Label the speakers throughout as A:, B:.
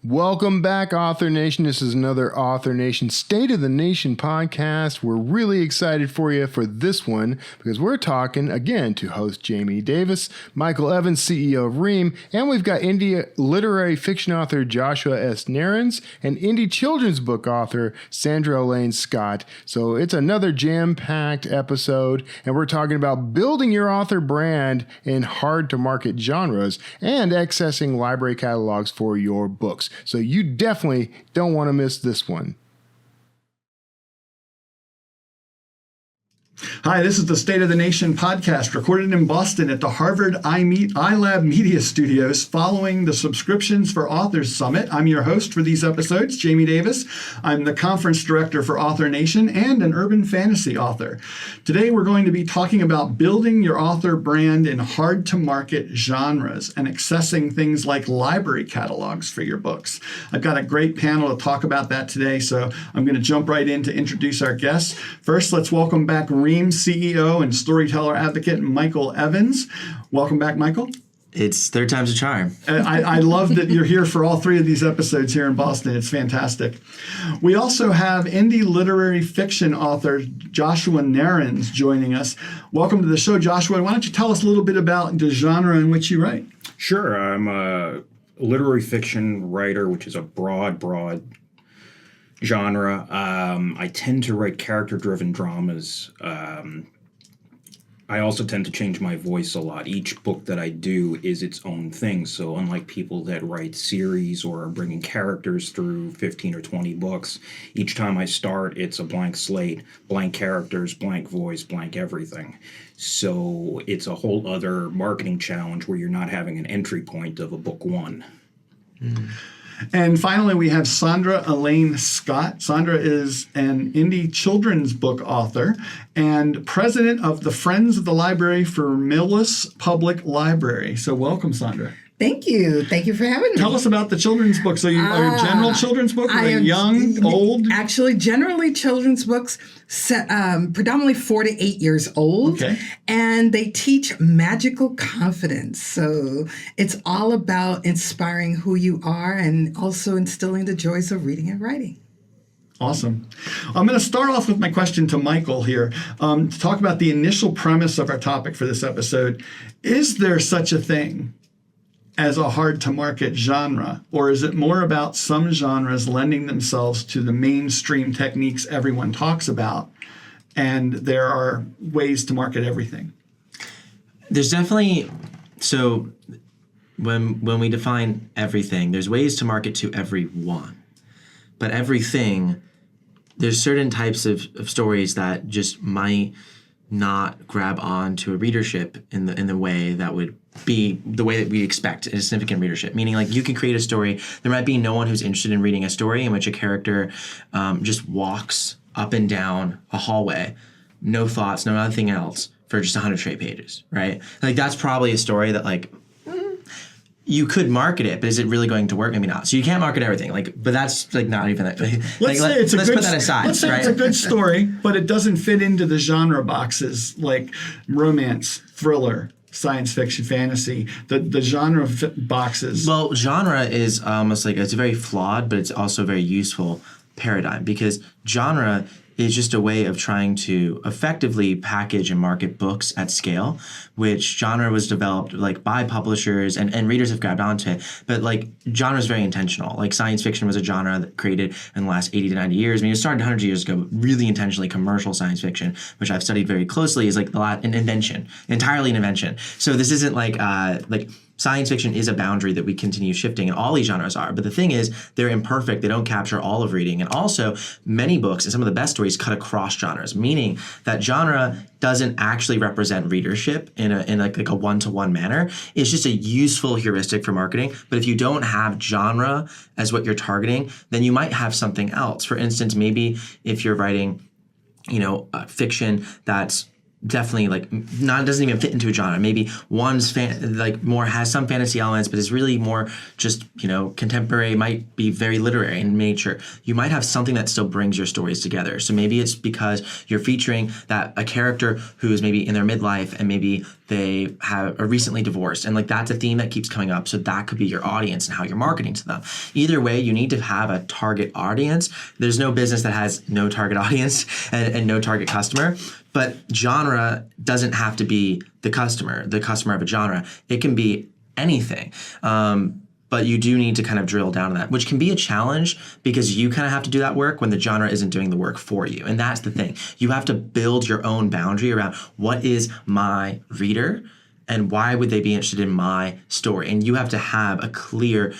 A: Welcome back, Author Nation. This is another Author Nation State of the Nation podcast. We're really excited for you for this one because we're talking again to host Jamie Davis, Michael Evans, CEO of Ream, and we've got indie literary fiction author Joshua S. Narins and indie children's book author Sandra Elaine Scott. So it's another jam-packed episode, and we're talking about building your author brand in hard-to-market genres and accessing library catalogs for your books. So you definitely don't want to miss this one.
B: Hi, this is the State of the Nation podcast recorded in Boston at the Harvard iLab Media Studios following the Subscriptions for Authors Summit. I'm your host for these episodes, Jamie Davis. I'm the conference director for Author Nation and an urban fantasy author. Today we're going to be talking about building your author brand in hard-to-market genres and accessing things like library catalogs for your books. I've got a great panel to talk about that today, so I'm going to jump right in to introduce our guests. First, let's welcome back Ream CEO and storyteller advocate Michael Evans. Welcome back, Michael.
C: It's third time's a charm.
B: I love that you're here for all three of these episodes here in Boston. It's fantastic. We also have indie literary fiction author Joshua Narins joining us. Welcome to the show, Joshua. Why don't you tell us a little bit about the genre in which you write?
D: Sure. I'm a literary fiction writer, which is a broad genre. I tend to write character-driven dramas. I also tend to change my voice a lot. Each book that I do is its own thing. So unlike people that write series or are bringing characters through 15 or 20 books, each time I start, it's a blank slate, blank characters, blank voice, blank everything. So it's a whole other marketing challenge where you're not having an entry point of a book one.
B: Mm. And finally, we have Sandra Elaine Scott. Sandra is an indie children's book author and president of the Friends of the Library for Millis Public Library. So welcome, Sandra.
E: Thank you. Thank you for having me.
B: Tell us about the children's books. Are you general children's books? Are they young, old?
E: Actually, generally children's books, predominantly 4 to 8 years old.
B: Okay.
E: And they teach magical confidence. So it's all about inspiring who you are and also instilling the joys of reading and writing.
B: Awesome. I'm going to start off with my question to Michael here to talk about the initial premise of our topic for this episode. Is there such a thing as a hard-to-market genre, or is it more about some genres lending themselves to the mainstream techniques everyone talks about, and there are ways to market everything?
C: There's definitely, so when we define everything, there's ways to market to everyone. But everything, there's certain types of stories that just might not grab on to a readership in the way that would be the way that we expect a significant readership. Meaning, like, you can create a story. There might be no one who's interested in reading a story in which a character just walks up and down a hallway, no thoughts, no nothing else, for just 100 straight pages, right? Like, that's probably a story that, like, you could market it, but is it really going to work? Maybe not. So you can't market everything. Like, but that's like not even that.
B: Let's put that aside. Let's say
C: right?
B: It's a good story, but it doesn't fit into the genre boxes like romance, thriller, science fiction, fantasy. The genre boxes.
C: Well, genre is almost like, it's a very flawed, but it's also a very useful paradigm, because genre is just a way of trying to effectively package and market books at scale, which genre was developed like by publishers and readers have grabbed onto it. But like, genre is very intentional. Like, science fiction was a genre that created in the last 80 to 90 years. I mean, it started 100 years ago, but really intentionally commercial science fiction, which I've studied very closely, is like an invention, entirely an invention. So this isn't like science fiction is a boundary that we continue shifting, and all these genres are. But the thing is, they're imperfect. They don't capture all of reading. And also, many books and some of the best stories cut across genres, meaning that genre doesn't actually represent readership in a one-to-one manner. It's just a useful heuristic for marketing. But if you don't have genre as what you're targeting, then you might have something else. For instance, maybe if you're writing, fiction that's definitely like not doesn't even fit into a genre. Maybe one's more has some fantasy elements, but is really more just contemporary. Might be very literary in nature. You might have something that still brings your stories together. So maybe it's because you're featuring a character who is maybe in their midlife and maybe they are recently divorced, and like that's a theme that keeps coming up. So that could be your audience and how you're marketing to them. Either way, you need to have a target audience. There's no business that has no target audience and no target customer. But genre doesn't have to be the customer of a genre. It can be anything. But you do need to kind of drill down on that, which can be a challenge because you kind of have to do that work when the genre isn't doing the work for you. And that's the thing. You have to build your own boundary around what is my reader and why would they be interested in my story. And you have to have a clear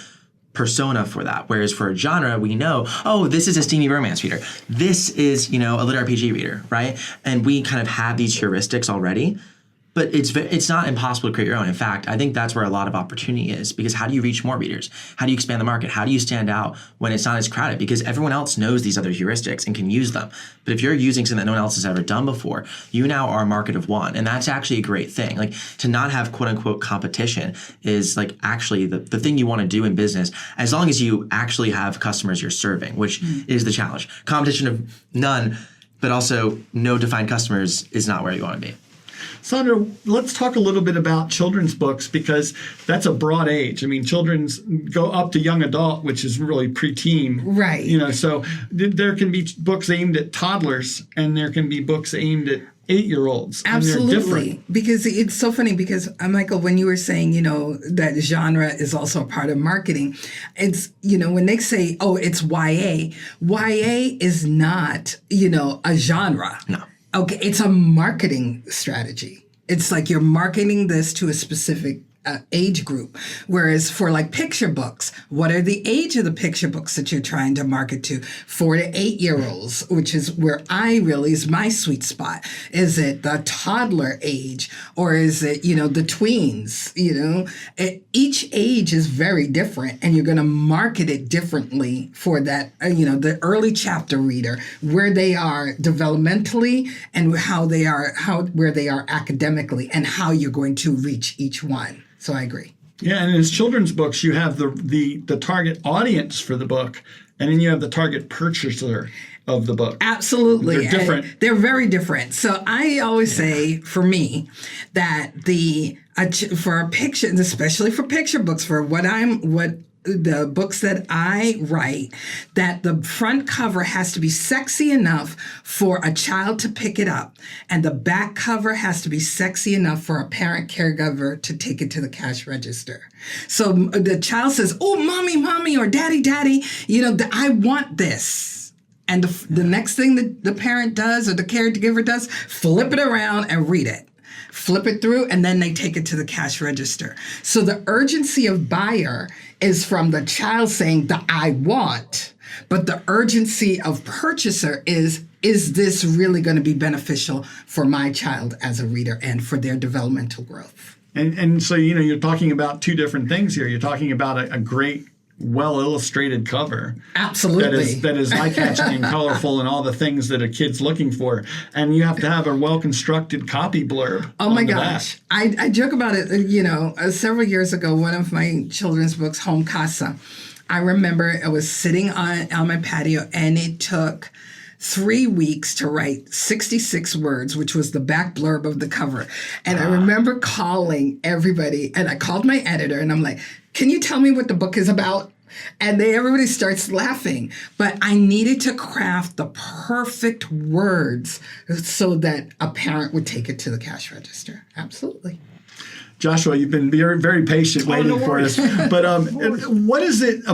C: persona for that. Whereas for a genre, we know, this is a steamy romance reader. This is, a lit RPG reader, right? And we kind of have these heuristics already. But it's not impossible to create your own. In fact, I think that's where a lot of opportunity is, because how do you reach more readers? How do you expand the market? How do you stand out when it's not as crowded? Because everyone else knows these other heuristics and can use them. But if you're using something that no one else has ever done before, you now are a market of one. And that's actually a great thing. Like, to not have quote unquote competition is like actually the thing you want to do in business, as long as you actually have customers you're serving, which is the challenge. Competition of none, but also no defined customers is not where you want to be.
B: Sandra, let's talk a little bit about children's books, because that's a broad age. I mean, children's go up to young adult, which is really preteen.
E: Right.
B: So there can be books aimed at toddlers and there can be books aimed at 8-year-olds.
E: Absolutely.
B: And they're different.
E: Because it's so funny because, Michael, when you were saying, that genre is also a part of marketing, it's, when they say, it's YA, YA is not, a genre.
C: No.
E: Okay, it's a marketing strategy. It's like you're marketing this to a specific age group. Whereas for like picture books, what are the age of the picture books that you're trying to market to? 4 to 8-year-olds, which is where is my sweet spot. Is it the toddler age, or is it, the tweens? Each age is very different, and you're going to market it differently for that, the early chapter reader, where they are developmentally and where they are academically, and how you're going to reach each one. So I agree.
B: Yeah, and as children's books, you have the target audience for the book, and then you have the target purchaser of the book.
E: Absolutely.
B: They're different.
E: And they're very different. So I always say, for me, that for picture, especially for picture books, for the books that I write, that the front cover has to be sexy enough for a child to pick it up, and the back cover has to be sexy enough for a parent caregiver to take it to the cash register. So the child says, mommy, or daddy, I want this. And the next thing that the parent does or the caregiver does, flip it around and read it. Flip it through, and then they take it to the cash register. So the urgency of buyer is from the child saying the I want, but the urgency of purchaser is this really going to be beneficial for my child as a reader and for their developmental growth?
B: And so, you're talking about two different things here. You're talking about a great, well-illustrated cover.
E: Absolutely.
B: That is eye-catching and colorful and all the things that a kid's looking for. And you have to have a well-constructed copy blurb.
E: Oh my gosh. I joke about it, several years ago, one of my children's books, Home Casa, I remember I was sitting on my patio, and it took 3 weeks to write 66 words, which was the back blurb of the cover. And I remember calling everybody, and I called my editor, and I'm like, can you tell me what the book is about? And everybody starts laughing. But I needed to craft the perfect words so that a parent would take it to the cash register. Absolutely.
B: Joshua, you've been very, very patient waiting for us. But what is it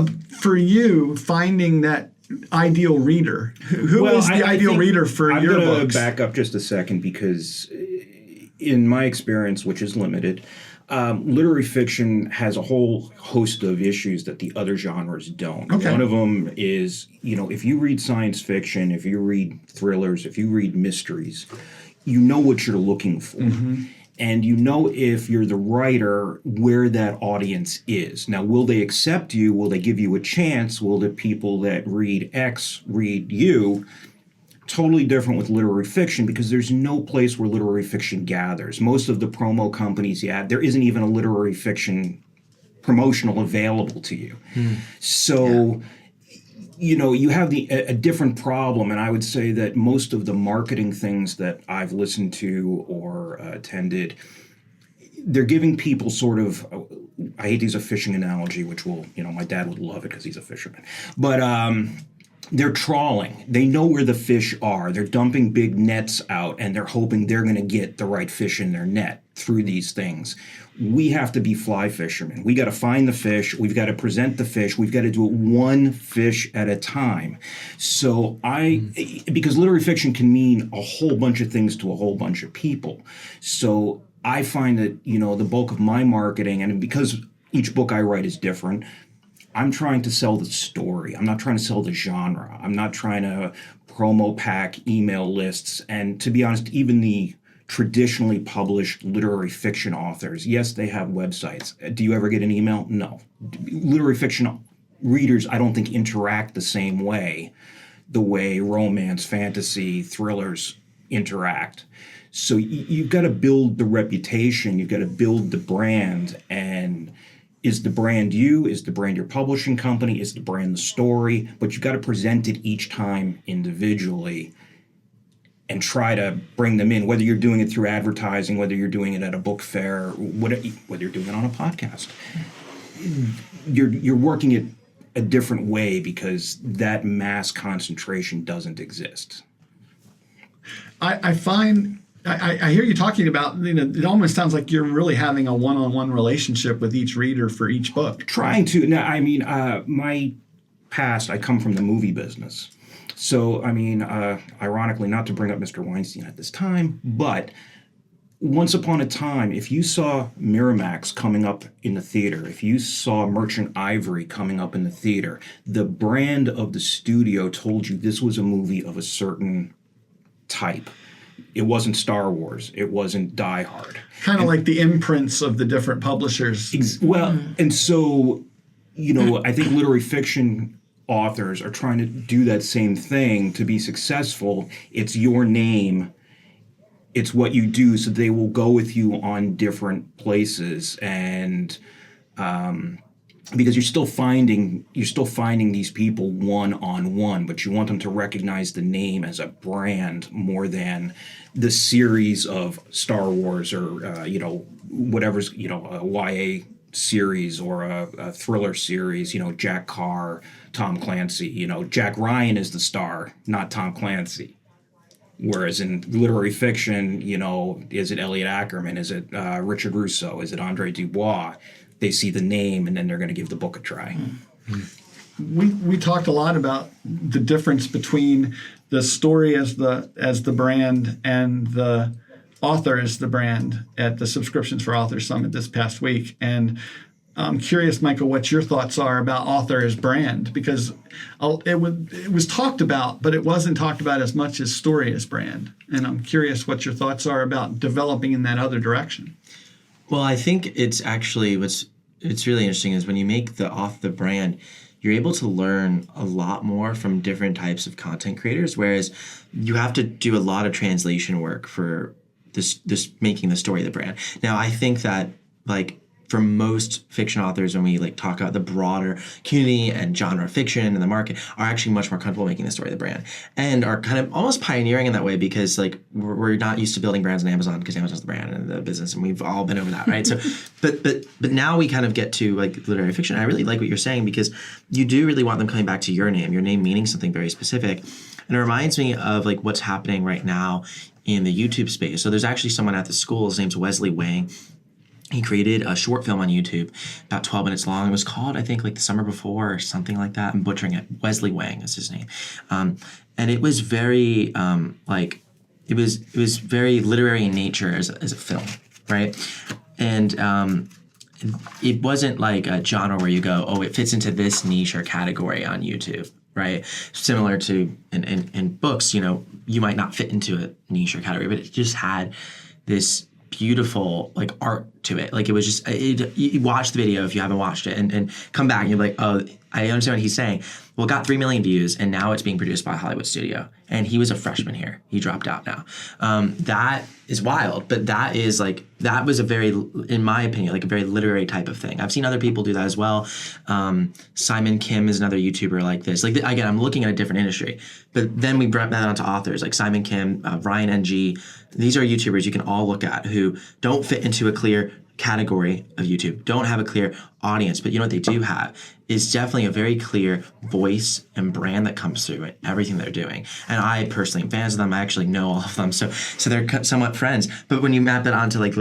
B: for you finding that ideal reader? Who is the ideal reader for your books? I'm going to
D: back up just a second, because in my experience, which is limited, literary fiction has a whole host of issues that the other genres don't.
B: Okay.
D: One of them is, if you read science fiction, if you read thrillers, if you read mysteries, you know what you're looking for. Mm-hmm. And if you're the writer, where that audience is. Now, will they accept you? Will they give you a chance? Will the people that read X read you? totally different with literary fiction because there's no place where literary fiction gathers. Most of the promo companies, there isn't even a literary fiction promotional available to you. So, you have a different problem. And I would say that most of the marketing things that I've listened to or attended, they're giving people sort of, I hate to use a fishing analogy, which my dad would love it because he's a fisherman. But they're trawling. They know where the fish are. They're dumping big nets out, and they're hoping they're going to get the right fish in their net through these things. We have to be fly fishermen. We got to find the fish. We've got to present the fish. We've got to do it one fish at a time. So because literary fiction can mean a whole bunch of things to a whole bunch of people. So I find that, the bulk of my marketing, and because each book I write is different, I'm trying to sell the story. I'm not trying to sell the genre. I'm not trying to promo pack email lists. And to be honest, even the traditionally published literary fiction authors, yes, they have websites. Do you ever get an email? No. Literary fiction readers, I don't think, interact the same way, the way romance, fantasy, thrillers interact. So you've got to build the reputation. You've got to build the brand. And is the brand you? Is the brand your publishing company? Is the brand the story? But you've got to present it each time individually and try to bring them in, whether you're doing it through advertising, whether you're doing it at a book fair, whether you're doing it on a podcast. You're working it a different way because that mass concentration doesn't exist.
B: I find... I hear you talking about, it almost sounds like you're really having a one-on-one relationship with each reader for each book.
D: Trying to. Now, my past, I come from the movie business. So, ironically, not to bring up Mr. Weinstein at this time, but once upon a time, if you saw Miramax coming up in the theater, if you saw Merchant Ivory coming up in the theater, the brand of the studio told you this was a movie of a certain type. It wasn't Star Wars. It wasn't Die Hard.
B: Kind of like the imprints of the different publishers.
D: And so, I think literary fiction authors are trying to do that same thing to be successful. It's your name. It's what you do, so they will go with you on different places. And because you're still finding these people one-on-one, but you want them to recognize the name as a brand more than the series of Star Wars or whatever's a YA series or a thriller series. Jack Carr, Tom Clancy. Jack Ryan is the star, not Tom Clancy. Whereas in literary fiction, is it Elliot Ackerman? Is it Richard Russo? Is it Andre Dubois? They see the name and then they're going to give the book a try.
B: We talked a lot about the difference between the story as the brand and the author as the brand at the Subscriptions for Authors Summit this past week. And I'm curious, Michael, what your thoughts are about author as brand, because it was talked about, but it wasn't talked about as much as story as brand. And I'm curious what your thoughts are about developing in that other direction.
C: Well, I think it's actually what's really interesting is when you make the author brand, you're able to learn a lot more from different types of content creators, whereas you have to do a lot of translation work for this making the story the brand. Now, I think that for most fiction authors, when we talk about the broader community and genre fiction and the market, are actually much more comfortable making the story the brand and are kind of almost pioneering in that way because we're not used to building brands on Amazon because Amazon's the brand and the business, and we've all been over that, right? So, but now we kind of get to literary fiction. I really like what you're saying because you do really want them coming back to your name meaning something very specific, and it reminds me of what's happening right now in the YouTube space. So there's actually someone at the school. His name's Wesley Wang. He created a short film on YouTube, about 12 minutes long. It was called, I think, The Summer Before or something like that. I'm butchering it. Wesley Wang is his name. And it was very, it was very literary in nature as a film, right? And it wasn't like a genre where you go, oh, it fits into this niche or category on YouTube, right? Similar to in books, you might not fit into a niche or category, but it just had this beautiful art to it. It was just you watch the video if you haven't watched it and come back and you're like, oh, I understand what he's saying. Well, it got 3 million views, and now it's being produced by a Hollywood studio. And he was a freshman here. He dropped out now. That is wild, but that was a very, in my opinion, like a very literary type of thing. I've seen other people do that as well. Simon Kim is another YouTuber like this. Like, again, I'm looking at a different industry. But then we brought that onto authors like Simon Kim, Ryan NG. These are YouTubers you can all look at who don't fit into a clear category of YouTube, don't have a clear audience, but you know what they do have is definitely a very clear voice and brand that comes through in everything they're doing. And I personally am fans of them. I actually know all of them, so they're somewhat friends. But when you map that onto like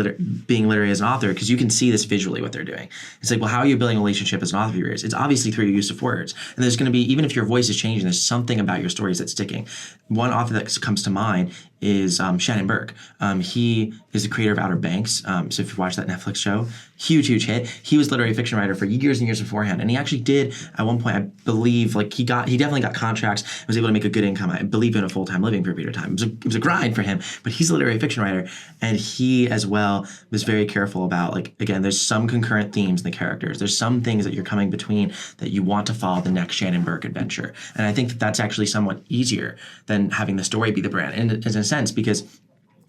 C: being literary as an author, because you can see this visually what they're doing, it's like, well, how are you building a relationship as an author of yours? It's obviously through your use of words, and there's going to be, even if your voice is changing, there's something about your stories that's sticking. One author that comes to mind is Shannon Burke. He is the creator of Outer Banks. So if you watch that Netflix show, huge hit. He was a literary fiction writer for years and years beforehand, and he actually did at one point, I believe, like he definitely got contracts, was able to make a good income, I believe, in a full-time living for a period of time. It was a grind for him, but he's a literary fiction writer, and he as well was very careful about, like, again, there's some concurrent themes in the characters. There's some things that you're coming between that you want to follow the next Shannon Burke adventure, and I think that's actually somewhat easier than having the story be the brand, in a sense, because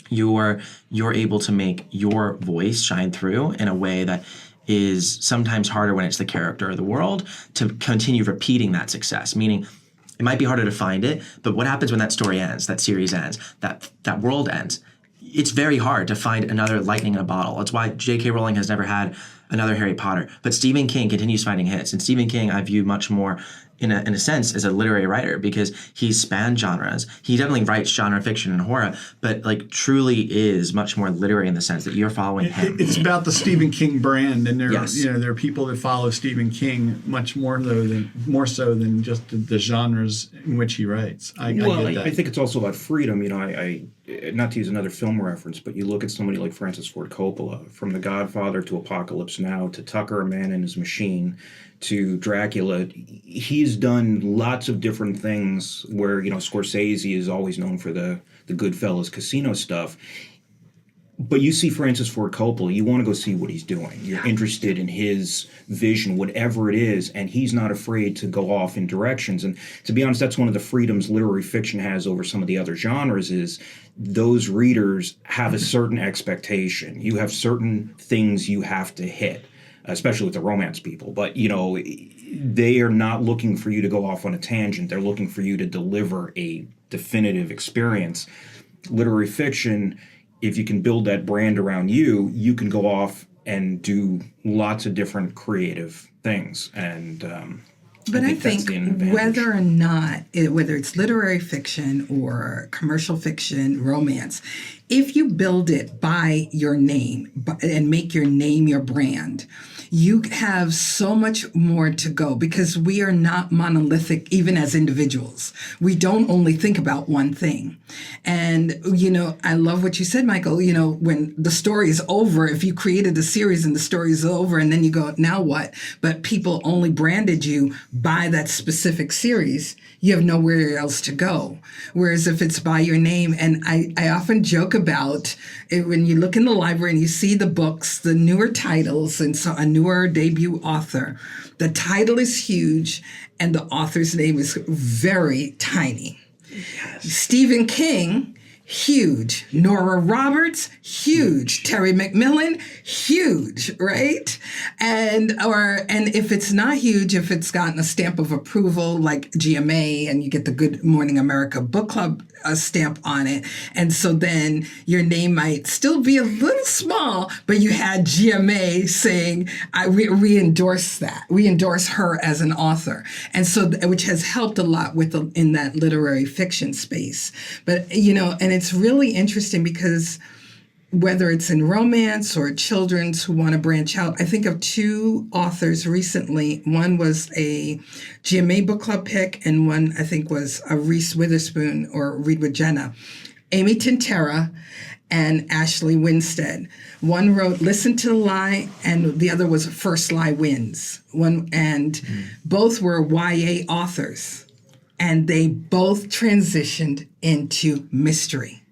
C: you're able to make your voice shine through in a way that is sometimes harder when it's the character or the world to continue repeating that success. Meaning, it might be harder to find it, but what happens when that story ends, that series ends, that world ends? It's very hard to find another lightning in a bottle. That's why J.K. Rowling has never had another Harry Potter. But Stephen King continues finding hits. And Stephen King I view much more, in a sense, as a literary writer, because he's spanned genres. He definitely writes genre fiction and horror, but like truly is much more literary in the sense that you're following him.
B: It's about the Stephen King brand, and
C: Yes.
B: there are people that follow Stephen King much more so than just the genres in which he writes. I get that.
D: I think it's also about freedom. You know, I not to use another film reference, but you look at somebody like Francis Ford Coppola, from The Godfather to Apocalypse Now to Tucker, a Man and His Machine, to Dracula. He's done lots of different things where, you know, Scorsese is always known for the Goodfellas casino stuff. But you see Francis Ford Coppola, you want to go see what he's doing. You're interested in his vision, whatever it is, and he's not afraid to go off in directions. And to be honest, that's one of the freedoms literary fiction has over some of the other genres, is those readers have a certain expectation. You have certain things you have to hit, especially with the romance people. But, you know, they are not looking for you to go off on a tangent. They're looking for you to deliver a definitive experience. Literary fiction, if you can build that brand around you, you can go off and do lots of different creative things. And
E: But I
D: that's
E: think
D: the advantage.
E: whether or not, whether it's literary fiction or commercial fiction, romance, if you build it by your name and make your name your brand, you have so much more to go, because we are not monolithic even as individuals. We don't only think about one thing. And, you know, I love what you said, Michael. You know, when the story is over, if you created a series and the story is over and then you go, now what? But people only branded you by that specific series, you have nowhere else to go. Whereas if it's by your name, and I often joke about it, when you look in the library and you see the books, the newer titles, and so a newer debut author, the title is huge and the author's name is very tiny. Yes. Stephen King, huge. Nora Roberts, huge. Terry McMillan, huge, right? And if it's not huge, if it's gotten a stamp of approval like GMA, and you get the Good Morning America Book Club stamp on it, and so then your name might still be a little small, but you had GMA saying, we endorse that. We endorse her as an author. And so, which has helped a lot in that literary fiction space. But, you know, and it's really interesting because whether it's in romance or children's who want to branch out, I think of two authors recently. One was a GMA book club pick, and one I think was a Reese Witherspoon or Read with Jenna. Amy Tintera and Ashley Winstead. One wrote Listen to the Lie, and the other was First Lie Wins. Both were YA authors, and they both transitioned into mystery.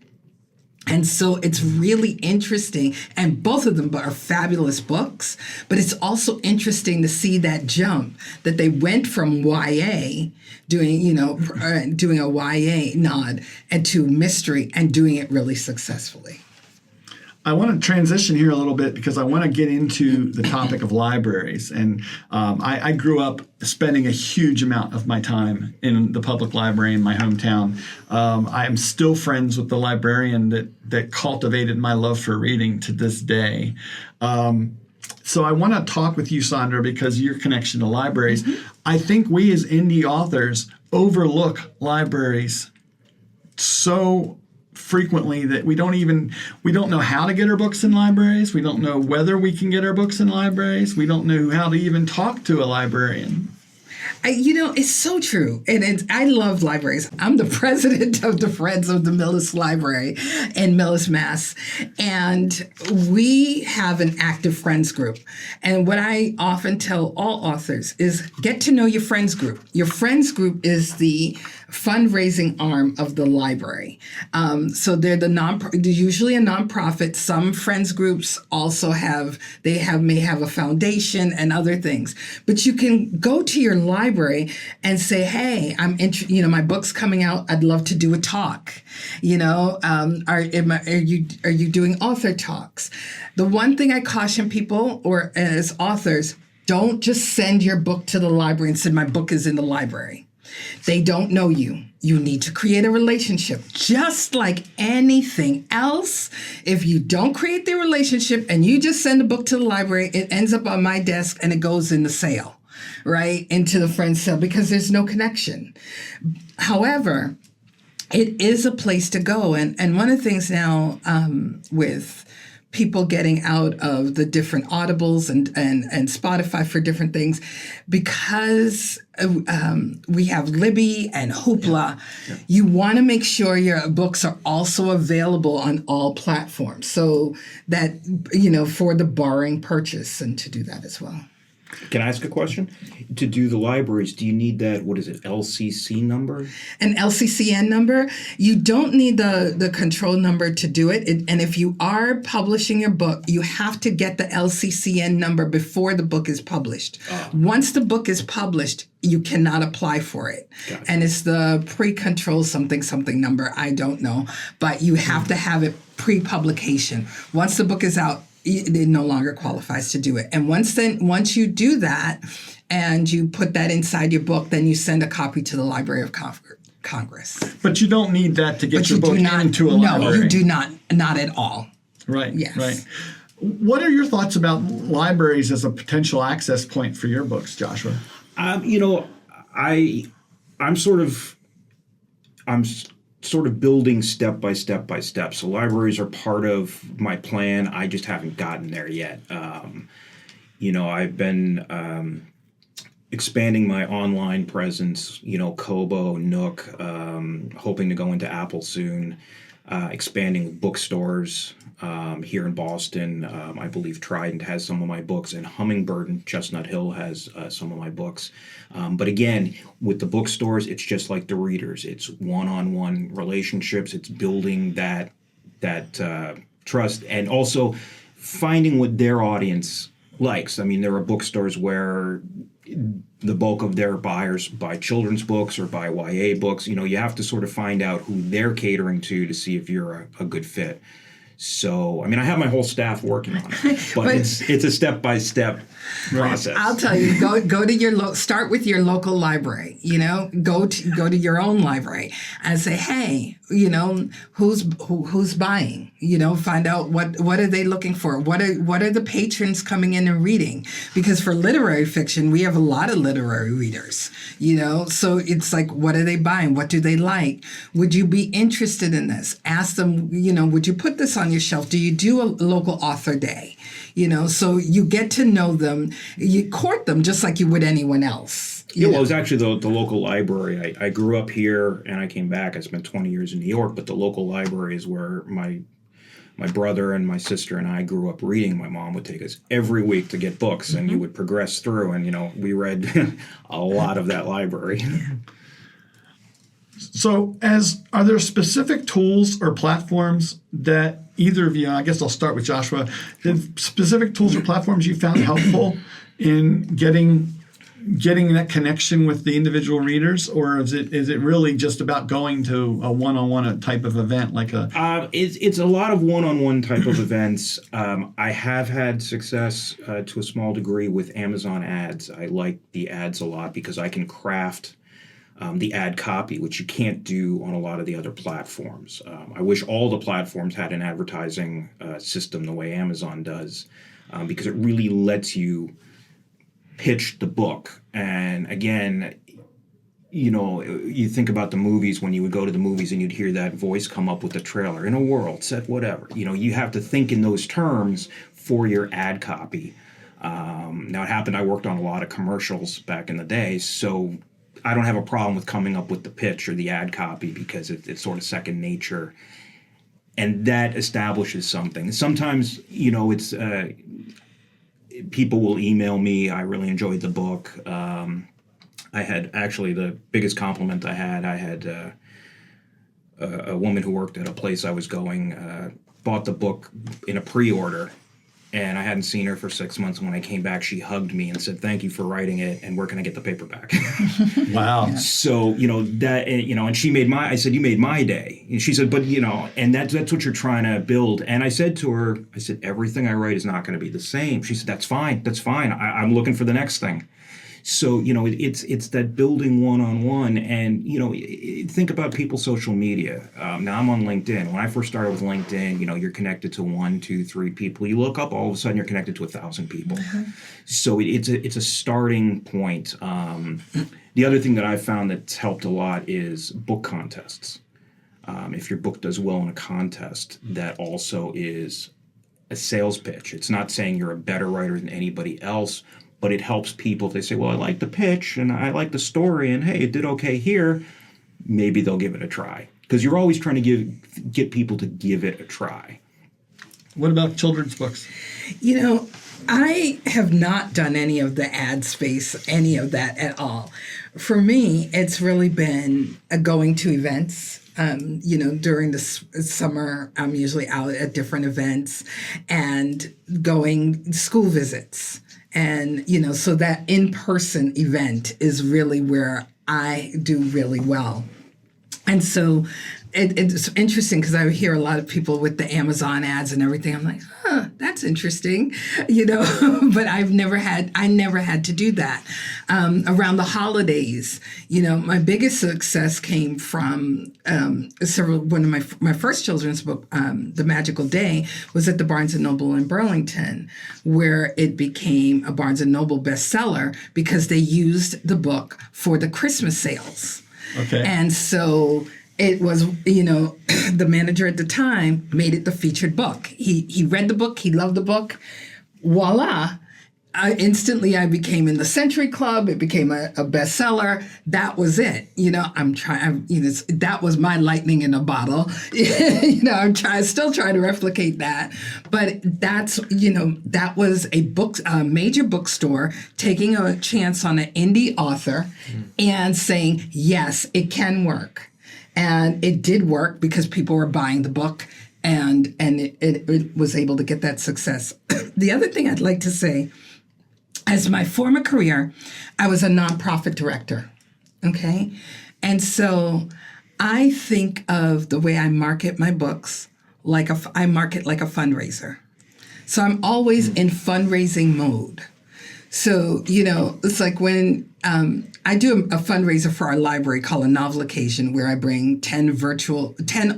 E: And so it's really interesting, and both of them are fabulous books, but it's also interesting to see that jump that they went from YA doing, doing a YA nod and to mystery and doing it really successfully.
B: I want to transition here a little bit because I want to get into the topic of libraries. And I grew up spending a huge amount of my time in the public library in my hometown. I am still friends with the librarian that cultivated my love for reading to this day. So I want to talk with you, Sandra, because your connection to libraries. I think we as indie authors overlook libraries so frequently that we don't know how to get our books in libraries. We don't know whether we can get our books in libraries. We don't know how to even talk to a librarian.
E: It's so true. And I love libraries. I'm the president of the Friends of the Millis Library in Millis, Mass. And we have an active friends group. And what I often tell all authors is get to know your friends group. Your friends group is the fundraising arm of the library. So they're usually a nonprofit. Some friends groups also may have a foundation and other things. But you can go to your library and say, hey, my book's coming out. I'd love to do a talk. Are you doing author talks? The one thing I caution people or as authors, don't just send your book to the library and say, my book is in the library. They don't know you. You need to create a relationship. Just like anything else, if you don't create the relationship and you just send a book to the library, it ends up on my desk and it goes in the sale, right? Into the friend sale because there's no connection. However, it is a place to go. And one of the things now with people getting out of the different Audibles and Spotify for different things, because we have Libby and Hoopla, you want to make sure your books are also available on all platforms so that, for the borrowing purchase and to do that as well.
D: Can I ask a question? To do the libraries, do you need that, LCC number?
E: An LCCN number? You don't need the control number to do it. And if you are publishing your book, you have to get the LCCN number before the book is published. Once the book is published, you cannot apply for it. Gotcha. And it's the pre-control something number. I don't know. But you have to have it pre-publication. Once the book is out, it no longer qualifies to do it. And once you do that and you put that inside your book, then you send a copy to the Library of Congress.
B: But you don't need that to get your book into a library.
E: No, you do not at all.
B: Right,
E: yes.
B: Right. What are your thoughts about libraries as a potential access point for your books, Joshua?
D: I'm sort of building step by step. So libraries are part of my plan. I just haven't gotten there yet. I've been expanding my online presence, Kobo, Nook, hoping to go into Apple soon, expanding bookstores here in Boston. I believe Trident has some of my books, and Hummingbird and Chestnut Hill has some of my books. But again, with the bookstores, it's just like the readers. It's one-on-one relationships. It's building that trust, and also finding what their audience likes. I mean, there are bookstores where the bulk of their buyers buy children's books or buy YA books. You have to sort of find out who they're catering to see if you're a good fit. So, I have my whole staff working on it, but it's a step-by-step process.
E: I'll tell you, go to start with your local library, go to your own library and say, hey, who's buying, find out what are they looking for? What are the patrons coming in and reading? Because for literary fiction, we have a lot of literary readers, so it's like, what are they buying? What do they like? Would you be interested in this? Ask them, would you put this on your shelf? Do you do a local author day? So you get to know them, you court them just like you would anyone else.
D: Well, it was actually the local library. I grew up here and I came back. I spent 20 years in New York, but the local library is where my brother and my sister and I grew up reading. My mom would take us every week to get books, and you would progress through, and we read a lot of that library.
B: So, are there specific tools or platforms that either of you, I guess I'll start with Joshua, specific tools or platforms you found helpful in getting that connection with the individual readers, or is it really just about going to a one-on-one type of event like a?
D: It's a lot of one-on-one type of events. I have had success to a small degree with Amazon ads. I like the ads a lot because I can craft the ad copy, which you can't do on a lot of the other platforms. I wish all the platforms had an advertising system the way Amazon does, because it really lets you pitch the book. And again, you think about the movies, when you would go to the movies and you'd hear that voice come up with the trailer, in a world, set whatever. You have to think in those terms for your ad copy. Now it happened, I worked on a lot of commercials back in the day, so I don't have a problem with coming up with the pitch or the ad copy because it's sort of second nature. And that establishes something. Sometimes, it's people will email me, I really enjoyed the book. I had actually the biggest compliment I had a woman who worked at a place I was going, bought the book in a pre-order, and I hadn't seen her for 6 months. When I came back, she hugged me and said, "Thank you for writing it, and where can I get the paperback?"
B: Wow.
D: So, and she made I said, "You made my day." And she said, "But, and that's what you're trying to build." And I said to her, "Everything I write is not going to be the same." She said, That's fine. I'm looking for the next thing." So, it's that building one-on-one, and, think about people's social media. Now I'm on LinkedIn. When I first started with LinkedIn, you're connected to 1, 2, 3 people. You look up, all of a sudden you're connected to 1,000 people. Mm-hmm. So it's a starting point. The other thing that I've found that's helped a lot is book contests. If your book does well in a contest, that also is a sales pitch. It's not saying you're a better writer than anybody else, but it helps people if they say, "Well, I like the pitch and I like the story, and hey, it did okay here," maybe they'll give it a try. Because you're always trying to get people to give it a try.
B: What about children's books?
E: I have not done any of the ad space, any of that at all. For me, it's really been going to events. During the summer, I'm usually out at different events and going school visits. And, so that in-person event is really where I do really well. And so it's interesting because I hear a lot of people with the Amazon ads and everything. I'm like, that's interesting, but I never had to do that. Around the holidays, my biggest success came from one of my first children's book, The Magical Day, was at the Barnes & Noble in Burlington, where it became a Barnes & Noble bestseller because they used the book for the Christmas sales.
B: Okay.
E: And so it was, the manager at the time made it the featured book. He read the book. He loved the book. Voila. Instantly, I became in the Century Club. It became a bestseller. That was it. That was my lightning in a bottle. Still trying to replicate that. But that was a major bookstore taking a chance on an indie author and saying, yes, it can work. And it did work because people were buying the book, and it was able to get that success. The other thing I'd like to say, as my former career, I was a nonprofit director, okay? And so I think of the way I market my books I market like a fundraiser. So I'm always in fundraising mode. So, it's like when I do a fundraiser for our library called a Novel Occasion, where I bring 10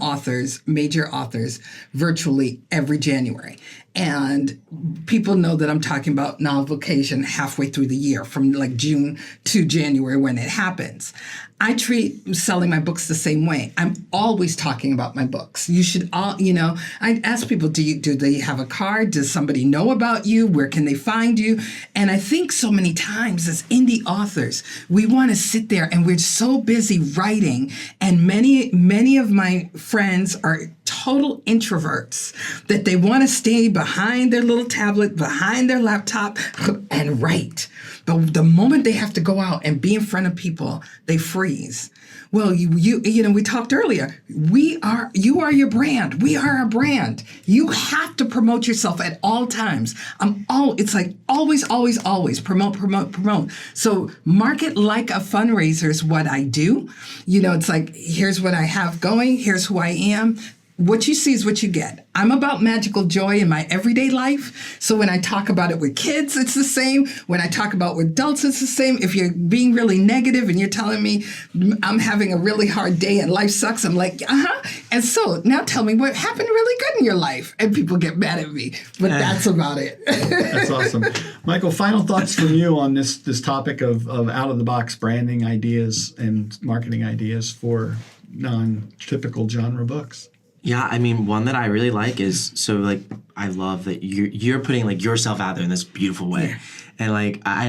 E: authors, major authors, virtually every January. And people know that I'm talking about Novel Occasion halfway through the year, from like June to January when it happens. I treat selling my books the same way. I'm always talking about my books. You should all, I ask people, do they have a card? Does somebody know about you? Where can they find you? And I think so many times as indie authors, we want to sit there and we're so busy writing. And many of my friends are total introverts, that they want to stay behind their little tablet, behind their laptop, and write. But the moment they have to go out and be in front of people, they freeze. Well, you know, we talked earlier. You are your brand. We are a brand. You have to promote yourself at all times. It's like always promote. So market like a fundraiser is what I do. You know, it's like, here's what I have going. Here's who I am. What you see is what you get. I'm about magical joy in my everyday life. So when I talk about it with kids, it's the same. When I talk about with adults, it's the same. If you're being really negative and you're telling me I'm having a really hard day and life sucks, I'm like, And so now tell me what happened really good in your life. And people get mad at me. But that's about it.
B: That's awesome. Michael, final thoughts from you on this topic of out-of-the-box branding ideas and marketing ideas for non-typical genre books.
C: Yeah, I mean, one that I really like is, so like, I love that you're putting like yourself out there in this beautiful way, and like, I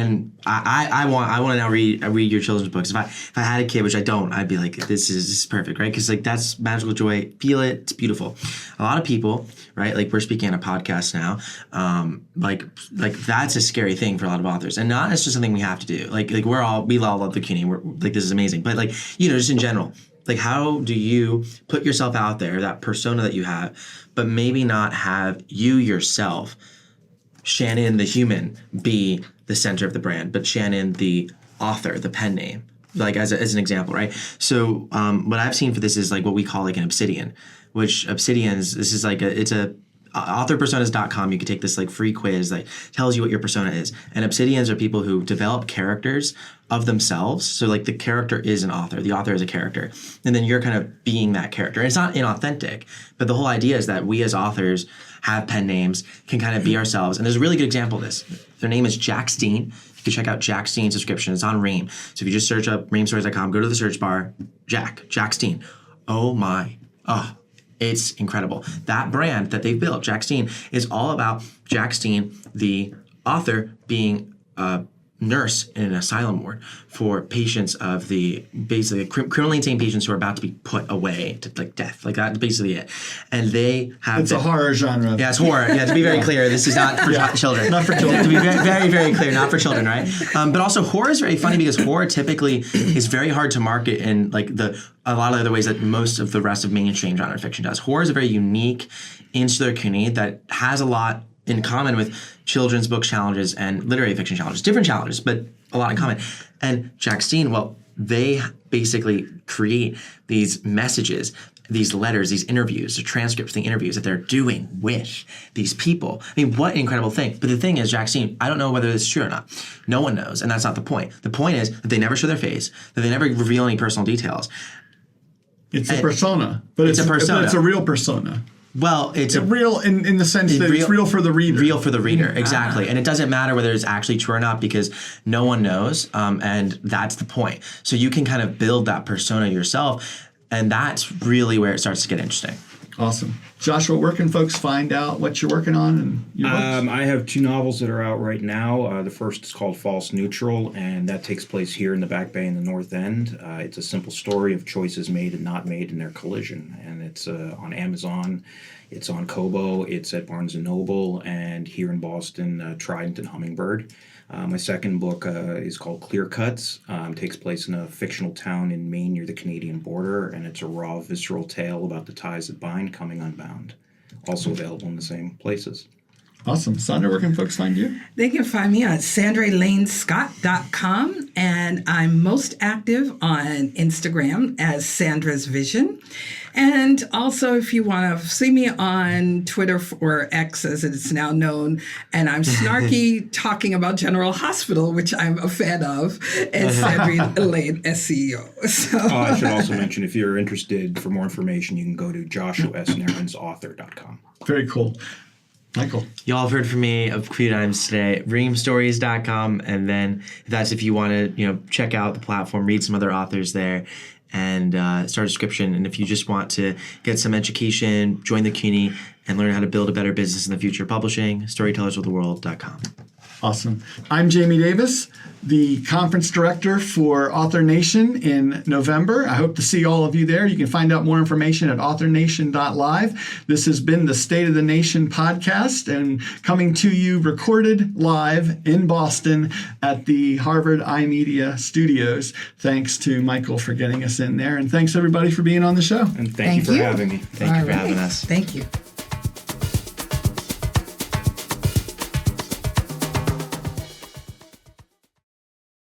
C: want to now read your children's books. If I had a kid, which I don't, I'd be like, this is perfect, right? Because like that's magical joy. Feel it, it's beautiful. A lot of people, right? Like we're speaking on a podcast now, like that's a scary thing for a lot of authors, and not necessarily something we have to do. Like we all love the CUNY. We're like, this is amazing, but like, you know, just in general. Like, how do you put yourself out there, that persona that you have, but maybe not have you yourself, Shannon the human, be the center of the brand, but Shannon the author, the pen name, like as an example, right? So what I've seen for this is like what we call like an obsidian, which obsidians, this is like it's a authorpersonas.com. You can take this like free quiz that tells you what your persona is. And obsidians are people who develop characters of themselves. So like the character is an author. The author is a character. And then you're kind of being that character. And it's not inauthentic, but the whole idea is that we as authors have pen names, can kind of be ourselves. And there's a really good example of this. Their name is Jack Steen. You can check out Jack Steen's subscription. It's on Ream. So if you just search up reamstories.com, go to the search bar, Jack Steen. It's incredible. That brand that they've built, Jack Steen, is all about Jack Steen, the author, being a nurse in an asylum ward for patients of the basically criminally insane patients who are about to be put away to like death. Like that's basically it. And they have
B: it's a horror genre.
C: Yeah, it's horror. Yeah, to be very clear, this is not for children.
B: Not for children.
C: To be very, very, very clear, not for children, right? But also horror is very funny because horror typically is very hard to market in like a lot of the other ways that most of the rest of mainstream genre fiction does. Horror is a very unique, insular community that has a lot in common with children's book challenges and literary fiction challenges. Different challenges, but a lot in common. And Jack Steen, well, they basically create these messages, these letters, these interviews, the transcripts, the interviews that they're doing with these people. I mean, what an incredible thing. But the thing is, Jack Steen, I don't know whether this is true or not. No one knows, and that's not the point. The point is that they never show their face, that they never reveal any personal details.
B: It's a persona. But it's a persona. But it's a real persona.
C: Well, it's
B: real in the sense that it's real for the reader.
C: Real for the reader, exactly. And it doesn't matter whether it's actually true or not because no one knows, and that's the point. So you can kind of build that persona yourself, and that's really where it starts to get interesting.
B: Awesome. Joshua, where can folks find out what you're working on and your books?
D: I have 2 novels that are out right now. The first is called False Neutral, and that takes place here in the Back Bay in the North End. It's a simple story of choices made and not made in their collision, and it's on Amazon. It's on Kobo. It's at Barnes & Noble, and here in Boston, Trident and Hummingbird. My second book is called Clear Cuts. Takes place in a fictional town in Maine near the Canadian border, and it's a raw, visceral tale about the ties that bind coming unbound. Also available in the same places.
B: Awesome. Sandra, where can folks find you?
E: They can find me at sandraelainescott.com, and I'm most active on Instagram as Sandra's Vision. And also, if you want to see me on Twitter or X, as it's now known, and I'm snarky talking about General Hospital, which I'm a fan of, and Sandra Elaine, SEO. So.
D: I should also mention, if you're interested for more information, you can go to joshuasnarinsauthor.com.
B: Very cool. Michael.
C: Y'all have heard from me a few times today. Reamstories.com, and then if you want to check out the platform, read some other authors there, and start a subscription. And if you just want to get some education, join the CUNY, and learn how to build a better business in the future, publishing, storytellersoftheworld.com.
B: Awesome. I'm Jamie Davis. the conference director for Author Nation in November. I hope to see all of you there. You can find out more information at authornation.live. This has been the State of the Nation podcast, and coming to you recorded live in Boston at the Harvard iMedia studios. Thanks to Michael for getting us in there, and thanks everybody for being on the show.
D: And thank you for having me.
C: Thank you for having us.
E: Thank you.